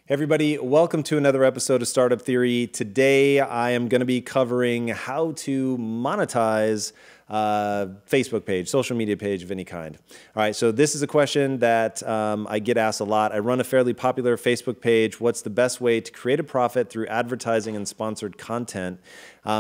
Hey everybody, welcome to another episode of Startup Theory. Today I am going to be covering how to monetize Facebook page, social media page of any kind. All right, so this is a question that I get asked a lot. I run a fairly popular Facebook page. What's the best way to create a profit through advertising and sponsored content?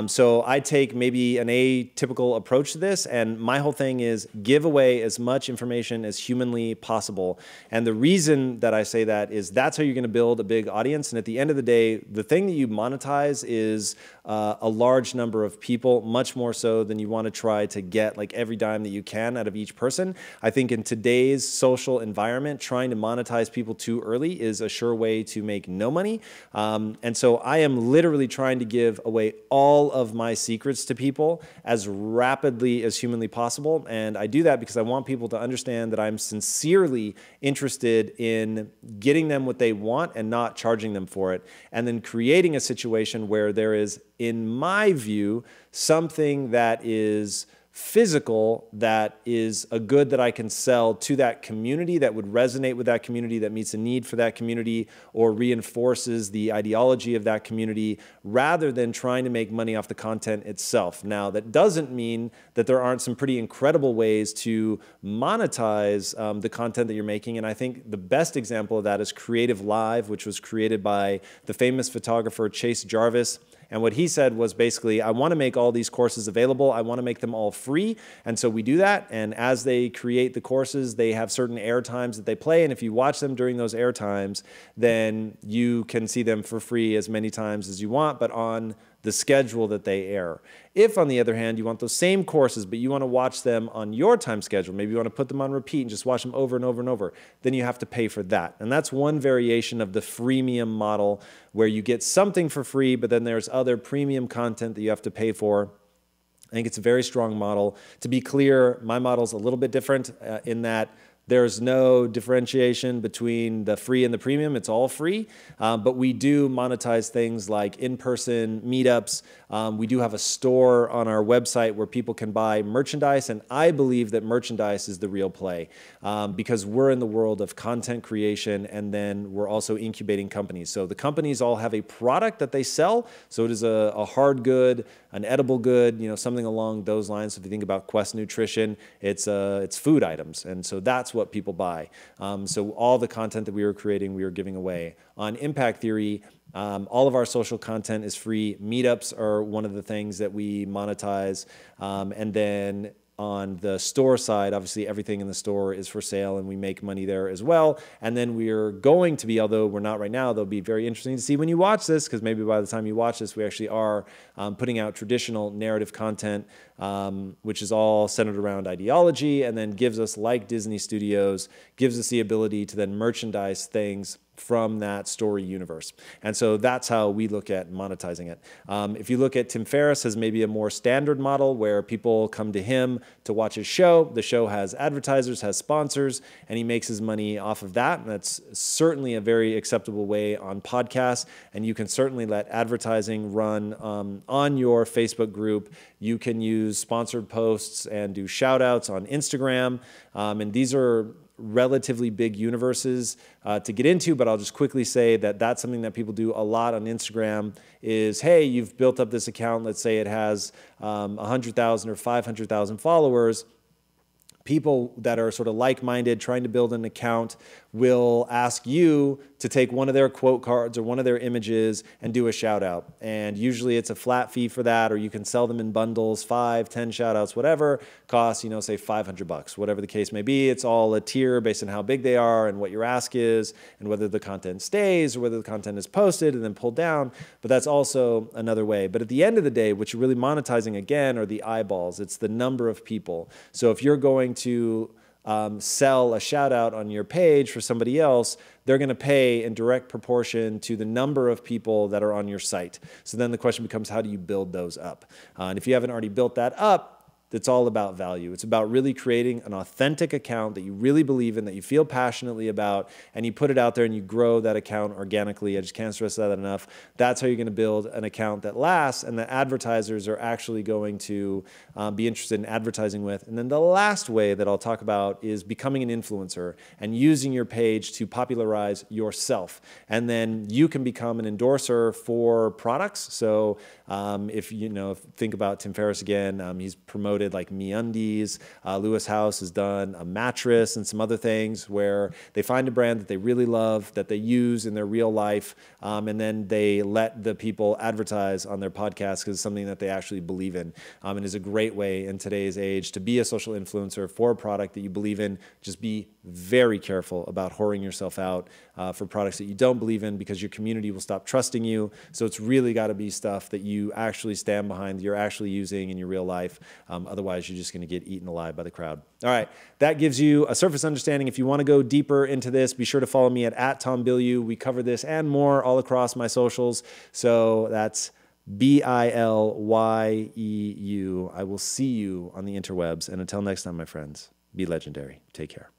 So I take maybe an atypical approach to this, and my whole thing is give away as much information as humanly possible. And the reason that I say that is that's how you're going to build a big audience. And at the end of the day, the thing that you monetize is a large number of people, much more so than you want to try to get like every dime that you can out of each person. I think in today's social environment, trying to monetize people too early is a sure way to make no money. And so I am literally trying to give away all of my secrets to people as rapidly as humanly possible. And I do that because I want people to understand that I'm sincerely interested in getting them what they want and not charging them for it. And then creating a situation where there is, in my view, something that is physical, that is a good that I can sell to that community that would resonate with that community, that meets a need for that community or reinforces the ideology of that community, rather than trying to make money off the content itself. Now, that doesn't mean that there aren't some pretty incredible ways to monetize the content that you're making. And I think the best example of that is Creative Live, which was created by the famous photographer Chase Jarvis. And what he said was basically, I want to make all these courses available. I want to make them all free. And so we do that. And as they create the courses, they have certain air times that they play. And if you watch them during those air times, then you can see them for free as many times as you want, but on the schedule that they air. If, on the other hand, you want those same courses, but you want to watch them on your time schedule, maybe you want to put them on repeat and just watch them over and over and over, then you have to pay for that. And that's one variation of the freemium model, where you get something for free, but then there's other premium content that you have to pay for. I think it's a very strong model. To be clear, my model is a little bit different in that there's no differentiation between the free and the premium. It's all free, but we do monetize things like in-person meetups. We do have a store on our website where people can buy merchandise, and I believe that merchandise is the real play because we're in the world of content creation, and then we're also incubating companies. So the companies all have a product that they sell. So it is a hard good, an edible good, something along those lines. So if you think about Quest Nutrition, it's food items, and so that's what people buy. So all the content that we were creating, we were giving away. On Impact Theory, all of our social content is free. Meetups are one of the things that we monetize. And then on the store side, obviously everything in the store is for sale and we make money there as well. And then we're going to be, although we're not right now, they'll be very interesting to see when you watch this, because maybe by the time you watch this, we actually are putting out traditional narrative content, which is all centered around ideology, and then gives us, like Disney Studios, gives us the ability to then merchandise things from that story universe. And so that's how we look at monetizing it. If you look at Tim Ferriss as maybe a more standard model where people come to him to watch his show, the show has advertisers, has sponsors, and he makes his money off of that. And that's certainly a very acceptable way on podcasts. And you can certainly let advertising run on your Facebook group. You can use sponsored posts and do shout outs on Instagram. And these are relatively big universes to get into, but I'll just quickly say that that's something that people do a lot on Instagram is, hey, you've built up this account, let's say it has 100,000 or 500,000 followers. People that are sort of like-minded, trying to build an account, will ask you to take one of their quote cards or one of their images and do a shout out. And usually it's a flat fee for that, or you can sell them in bundles, 5, 10 shout outs, whatever, costs, say $500, whatever the case may be. It's all a tier based on how big they are and what your ask is and whether the content stays or whether the content is posted and then pulled down. But that's also another way. But at the end of the day, what you're really monetizing again are the eyeballs. It's the number of people. So if you're going to sell a shout out on your page for somebody else, they're going to pay in direct proportion to the number of people that are on your site. So then the question becomes, how do you build those up? And if you haven't already built that up, It's all about value. It's about really creating an authentic account that you really believe in, that you feel passionately about, and you put it out there and you grow that account organically. I just can't stress that enough. That's how you're going to build an account that lasts and that advertisers are actually going to be interested in advertising with. And then the last way that I'll talk about is becoming an influencer and using your page to popularize yourself. And then you can become an endorser for products. So if think about Tim Ferriss again, he's promoted like MeUndies. Lewis House has done a mattress and some other things where they find a brand that they really love, that they use in their real life, and then they let the people advertise on their podcast because it's something that they actually believe in, and is a great way in today's age to be a social influencer for a product that you believe in. Just be very careful about whoring yourself out for products that you don't believe in, because your community will stop trusting you. So it's really got to be stuff that you actually stand behind, that you're actually using in your real life. Otherwise, you're just going to get eaten alive by the crowd. All right, that gives you a surface understanding. If you want to go deeper into this, be sure to follow me at Tom Bilyeu. We cover this and more all across my socials. So that's Bilyeu. I will see you on the interwebs. And until next time, my friends, be legendary. Take care.